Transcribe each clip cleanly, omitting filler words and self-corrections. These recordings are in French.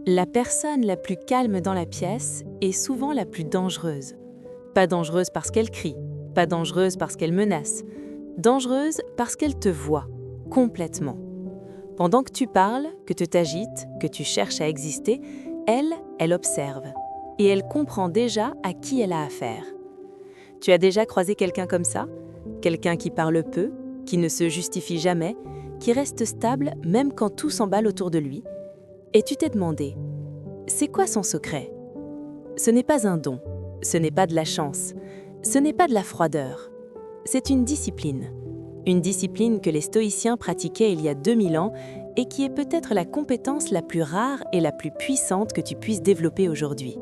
La personne la plus calme dans la pièce est souvent la plus dangereuse. Pas dangereuse parce qu'elle crie, pas dangereuse parce qu'elle menace, dangereuse parce qu'elle te voit, complètement. Pendant que tu parles, que tu t'agites, que tu cherches à exister, elle observe. Et elle comprend déjà à qui elle a affaire. Tu as déjà croisé quelqu'un comme ça? Quelqu'un qui parle peu, qui ne se justifie jamais, qui reste stable même quand tout s'emballe autour de lui. Et tu t'es demandé, c'est quoi son secret? Ce n'est pas un don, ce n'est pas de la chance, ce n'est pas de la froideur. C'est une discipline. Une discipline que les stoïciens pratiquaient il y a 2000 ans et qui est peut-être la compétence la plus rare et la plus puissante que tu puisses développer aujourd'hui.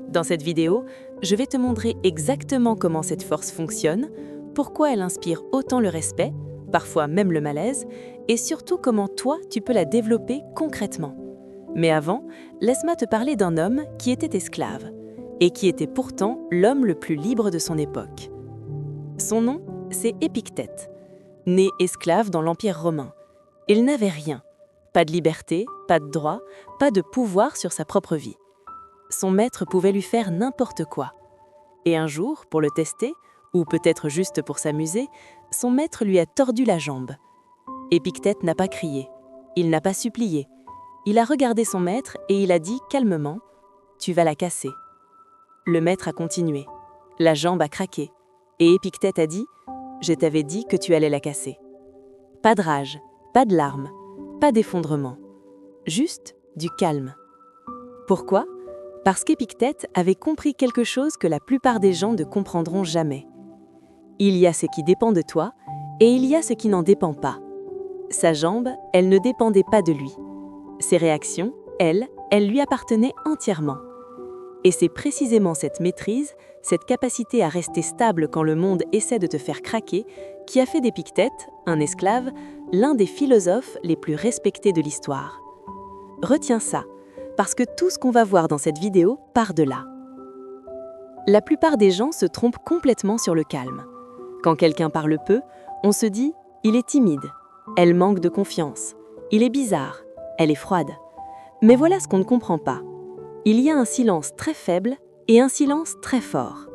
Dans cette vidéo, je vais te montrer exactement comment cette force fonctionne, pourquoi elle inspire autant le respect, parfois même le malaise, et surtout comment toi tu peux la développer concrètement. Mais avant, laisse-moi te parler d'un homme qui était esclave, et qui était pourtant l'homme le plus libre de son époque. Son nom, c'est Épictète. Né esclave dans l'Empire romain. Il n'avait rien. Pas de liberté, pas de droit, pas de pouvoir sur sa propre vie. Son maître pouvait lui faire n'importe quoi. Et un jour, pour le tester, ou peut-être juste pour s'amuser, son maître lui a tordu la jambe. Épictète n'a pas crié. Il n'a pas supplié. Il a regardé son maître et il a dit calmement « Tu vas la casser ». Le maître a continué. La jambe a craqué. Et Épictète a dit « Je t'avais dit que tu allais la casser ». Pas de rage, pas de larmes, pas d'effondrement. Juste du calme. Pourquoi? Parce qu'Épictète avait compris quelque chose que la plupart des gens ne comprendront jamais. Il y a ce qui dépend de toi et il y a ce qui n'en dépend pas. Sa jambe, elle ne dépendait pas de lui. Ses réactions, elles lui appartenaient entièrement. Et c'est précisément cette maîtrise, cette capacité à rester stable quand le monde essaie de te faire craquer, qui a fait d'Épictète, un esclave, l'un des philosophes les plus respectés de l'histoire. Retiens ça, parce que tout ce qu'on va voir dans cette vidéo part de là. La plupart des gens se trompent complètement sur le calme. Quand quelqu'un parle peu, on se dit « il est timide », « elle manque de confiance », « il est bizarre », « elle est froide ». Mais voilà ce qu'on ne comprend pas. Il y a un silence très faible et un silence très fort.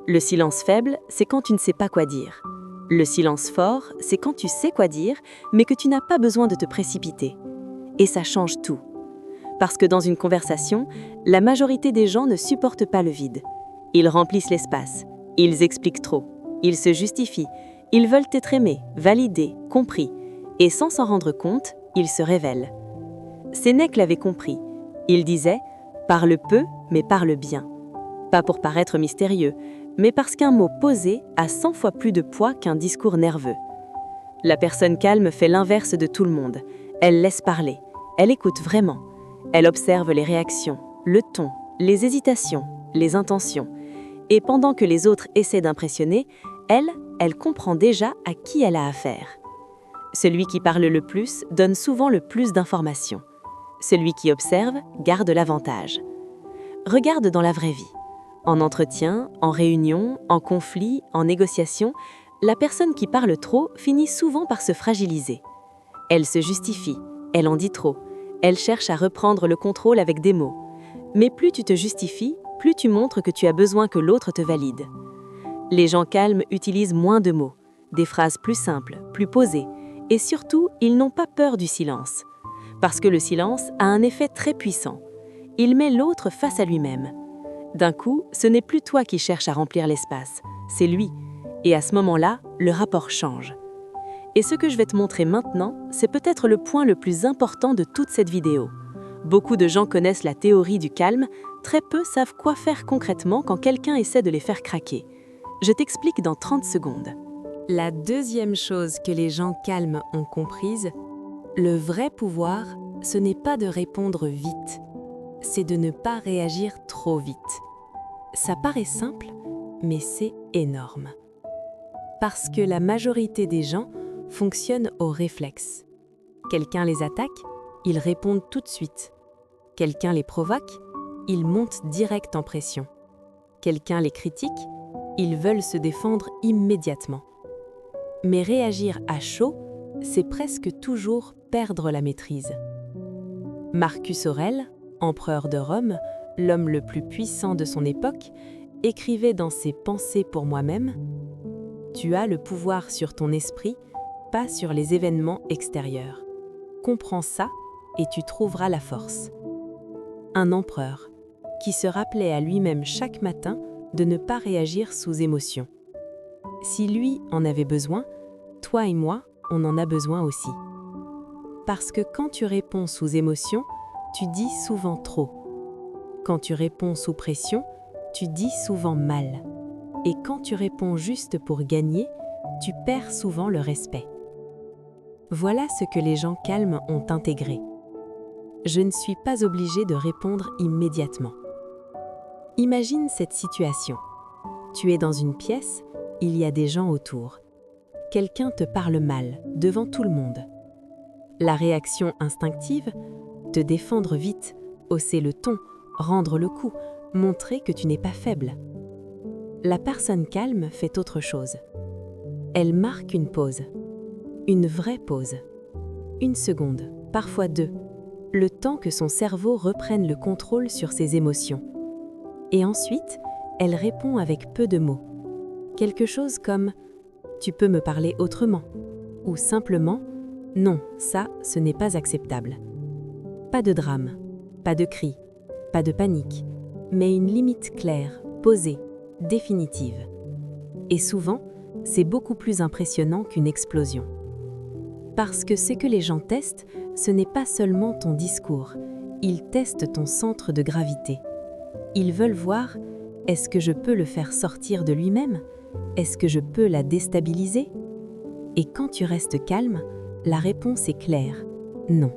Le silence faible, c'est quand tu ne sais pas quoi dire. Le silence fort, c'est quand tu sais quoi dire, mais que tu n'as pas besoin de te précipiter. Et ça change tout. Parce que dans une conversation, la majorité des gens ne supportent pas le vide. Ils remplissent l'espace, ils expliquent trop, ils se justifient, ils veulent être aimés, validés, compris. Et sans s'en rendre compte, ils se révèlent. Sénèque l'avait compris. Il disait « Parle peu, mais parle bien ». Pas pour paraître mystérieux, mais parce qu'un mot posé a 100 fois plus de poids qu'un discours nerveux. La personne calme fait l'inverse de tout le monde. Elle laisse parler, elle écoute vraiment. Elle observe les réactions, le ton, les hésitations, les intentions. Et pendant que les autres essaient d'impressionner, elle comprend déjà à qui elle a affaire. Celui qui parle le plus donne souvent le plus d'informations. Celui qui observe garde l'avantage. Regarde dans la vraie vie. En entretien, en réunion, en conflit, en négociation, la personne qui parle trop finit souvent par se fragiliser. Elle se justifie, elle en dit trop, elle cherche à reprendre le contrôle avec des mots. Mais plus tu te justifies, plus tu montres que tu as besoin que l'autre te valide. Les gens calmes utilisent moins de mots, des phrases plus simples, plus posées, et surtout, ils n'ont pas peur du silence. Parce que le silence a un effet très puissant. Il met l'autre face à lui-même. D'un coup, ce n'est plus toi qui cherches à remplir l'espace, c'est lui. Et à ce moment-là, le rapport change. Et ce que je vais te montrer maintenant, c'est peut-être le point le plus important de toute cette vidéo. Beaucoup de gens connaissent la théorie du calme, très peu savent quoi faire concrètement quand quelqu'un essaie de les faire craquer. Je t'explique dans 30 secondes. La deuxième chose que les gens calmes ont comprise, le vrai pouvoir, ce n'est pas de répondre vite, c'est de ne pas réagir trop vite. Ça paraît simple, mais c'est énorme. Parce que la majorité des gens fonctionnent au réflexe. Quelqu'un les attaque, ils répondent tout de suite. Quelqu'un les provoque, ils montent direct en pression. Quelqu'un les critique, ils veulent se défendre immédiatement. Mais réagir à chaud, c'est presque toujours perdre la maîtrise. Marcus Aurèle, empereur de Rome, l'homme le plus puissant de son époque, écrivait dans ses Pensées pour moi-même : « Tu as le pouvoir sur ton esprit, pas sur les événements extérieurs. Comprends ça et tu trouveras la force. » Un empereur qui se rappelait à lui-même chaque matin de ne pas réagir sous émotion. Si lui en avait besoin, toi et moi, on en a besoin aussi. Parce que quand tu réponds sous émotion, tu dis souvent trop. Quand tu réponds sous pression, tu dis souvent mal. Et quand tu réponds juste pour gagner, tu perds souvent le respect. Voilà ce que les gens calmes ont intégré. Je ne suis pas obligé de répondre immédiatement. Imagine cette situation. Tu es dans une pièce, il y a des gens autour. Quelqu'un te parle mal, devant tout le monde. La réaction instinctive, te défendre vite, hausser le ton, rendre le coup, montrer que tu n'es pas faible. La personne calme fait autre chose. Elle marque une pause. Une vraie pause. 1 seconde, parfois 2. Le temps que son cerveau reprenne le contrôle sur ses émotions. Et ensuite, elle répond avec peu de mots. Quelque chose comme « Tu peux me parler autrement » ou simplement « Non, ça, ce n'est pas acceptable ». Pas de drame, pas de cri, pas de panique, mais une limite claire, posée, définitive. Et souvent, c'est beaucoup plus impressionnant qu'une explosion. Parce que ce que les gens testent, ce n'est pas seulement ton discours, ils testent ton centre de gravité. Ils veulent voir, est-ce que je peux le faire sortir de lui-même ? Est-ce que je peux la déstabiliser ? Et quand tu restes calme, la réponse est claire, non.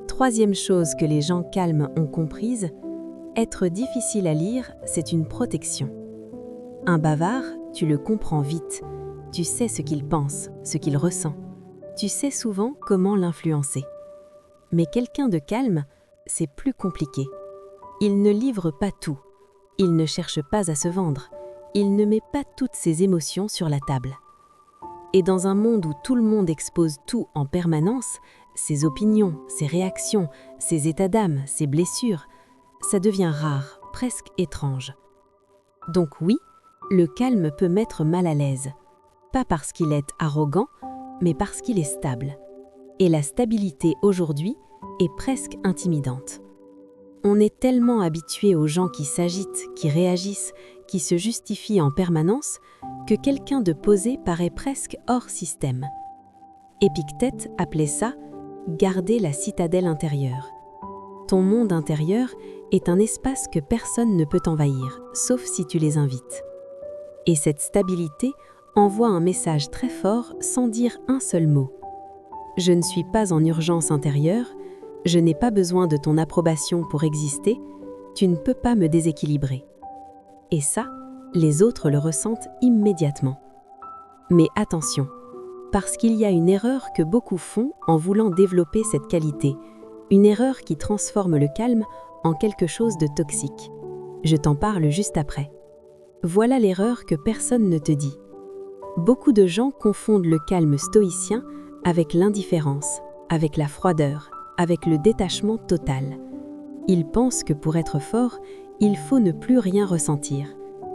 Troisième chose que les gens calmes ont comprise, être difficile à lire, c'est une protection. Un bavard, tu le comprends vite, tu sais ce qu'il pense, ce qu'il ressent. Tu sais souvent comment l'influencer. Mais quelqu'un de calme, c'est plus compliqué. Il ne livre pas tout. Il ne cherche pas à se vendre. Il ne met pas toutes ses émotions sur la table. Et dans un monde où tout le monde expose tout en permanence, ses opinions, ses réactions, ses états d'âme, ses blessures, ça devient rare, presque étrange. Donc oui, le calme peut mettre mal à l'aise. Pas parce qu'il est arrogant, mais parce qu'il est stable. Et la stabilité aujourd'hui est presque intimidante. On est tellement habitué aux gens qui s'agitent, qui réagissent, qui se justifient en permanence, que quelqu'un de posé paraît presque hors système. Épictète appelait ça « garder la citadelle intérieure ». Ton monde intérieur est un espace que personne ne peut envahir, sauf si tu les invites. Et cette stabilité envoie un message très fort sans dire un seul mot. Je ne suis pas en urgence intérieure, je n'ai pas besoin de ton approbation pour exister, tu ne peux pas me déséquilibrer. Et ça, les autres le ressentent immédiatement. Mais attention, parce qu'il y a une erreur que beaucoup font en voulant développer cette qualité, une erreur qui transforme le calme en quelque chose de toxique. Je t'en parle juste après. Voilà l'erreur que personne ne te dit. Beaucoup de gens confondent le calme stoïcien avec l'indifférence, avec la froideur, avec le détachement total. Ils pensent que pour être fort, il faut ne plus rien ressentir,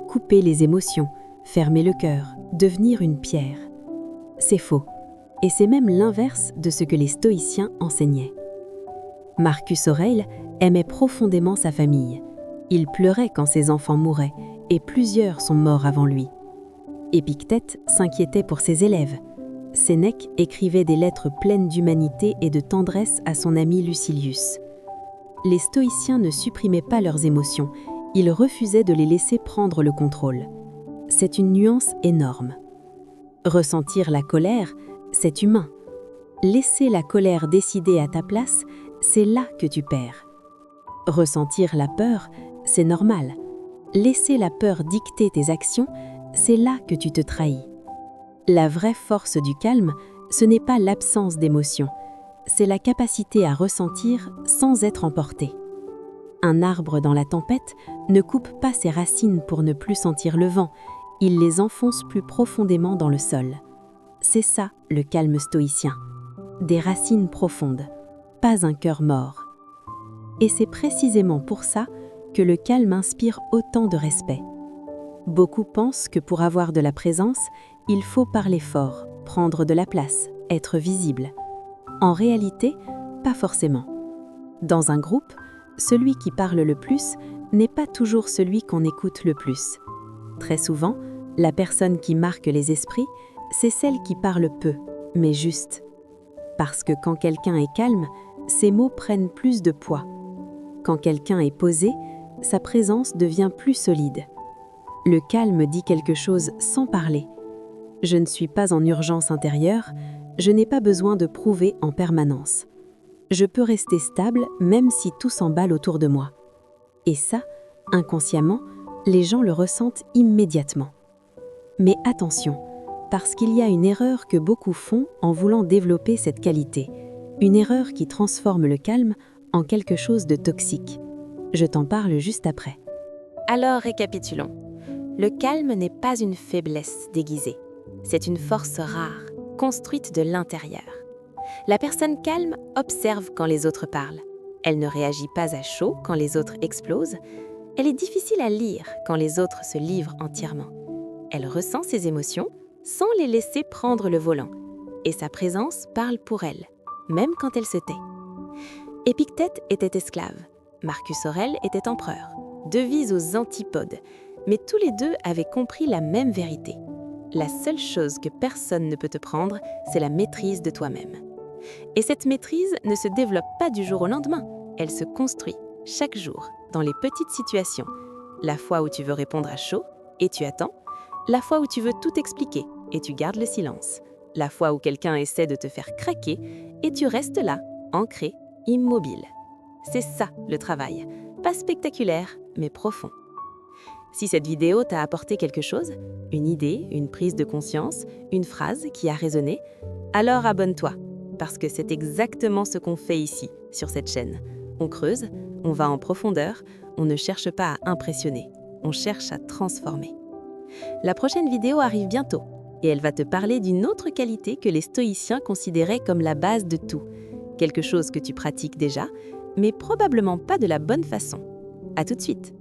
couper les émotions, fermer le cœur, devenir une pierre. C'est faux, et c'est même l'inverse de ce que les stoïciens enseignaient. Marcus Aurèle aimait profondément sa famille. Il pleurait quand ses enfants mouraient, et plusieurs sont morts avant lui. Épictète s'inquiétait pour ses élèves. Sénèque écrivait des lettres pleines d'humanité et de tendresse à son ami Lucilius. Les stoïciens ne supprimaient pas leurs émotions, ils refusaient de les laisser prendre le contrôle. C'est une nuance énorme. Ressentir la colère, c'est humain. Laisser la colère décider à ta place, c'est là que tu perds. Ressentir la peur, c'est normal. Laisser la peur dicter tes actions, c'est là que tu te trahis. La vraie force du calme, ce n'est pas l'absence d'émotion, c'est la capacité à ressentir sans être emporté. Un arbre dans la tempête ne coupe pas ses racines pour ne plus sentir le vent, il les enfonce plus profondément dans le sol. C'est ça le calme stoïcien. Des racines profondes, pas un cœur mort. Et c'est précisément pour ça que le calme inspire autant de respect. Beaucoup pensent que pour avoir de la présence, il faut parler fort, prendre de la place, être visible. En réalité, pas forcément. Dans un groupe, celui qui parle le plus n'est pas toujours celui qu'on écoute le plus. Très souvent, la personne qui marque les esprits, c'est celle qui parle peu, mais juste. Parce que quand quelqu'un est calme, ses mots prennent plus de poids. Quand quelqu'un est posé, sa présence devient plus solide. Le calme dit quelque chose sans parler. Je ne suis pas en urgence intérieure, je n'ai pas besoin de prouver en permanence. Je peux rester stable même si tout s'emballe autour de moi. Et ça, inconsciemment, les gens le ressentent immédiatement. Mais attention, parce qu'il y a une erreur que beaucoup font en voulant développer cette qualité, une erreur qui transforme le calme en quelque chose de toxique. Je t'en parle juste après. Alors récapitulons. Le calme n'est pas une faiblesse déguisée. C'est une force rare, construite de l'intérieur. La personne calme observe quand les autres parlent. Elle ne réagit pas à chaud quand les autres explosent. Elle est difficile à lire quand les autres se livrent entièrement. Elle ressent ses émotions sans les laisser prendre le volant. Et sa présence parle pour elle, même quand elle se tait. Épictète était esclave. Marcus Aurèle était empereur. Deux vies aux antipodes. Mais tous les deux avaient compris la même vérité. La seule chose que personne ne peut te prendre, c'est la maîtrise de toi-même. Et cette maîtrise ne se développe pas du jour au lendemain. Elle se construit chaque jour, dans les petites situations. La fois où tu veux répondre à chaud, et tu attends. La fois où tu veux tout expliquer, et tu gardes le silence. La fois où quelqu'un essaie de te faire craquer, et tu restes là, ancré, immobile. C'est ça, le travail. Pas spectaculaire, mais profond. Si cette vidéo t'a apporté quelque chose, une idée, une prise de conscience, une phrase qui a résonné, alors abonne-toi, parce que c'est exactement ce qu'on fait ici, sur cette chaîne. On creuse, on va en profondeur, on ne cherche pas à impressionner, on cherche à transformer. La prochaine vidéo arrive bientôt, et elle va te parler d'une autre qualité que les stoïciens considéraient comme la base de tout. Quelque chose que tu pratiques déjà, mais probablement pas de la bonne façon. À tout de suite.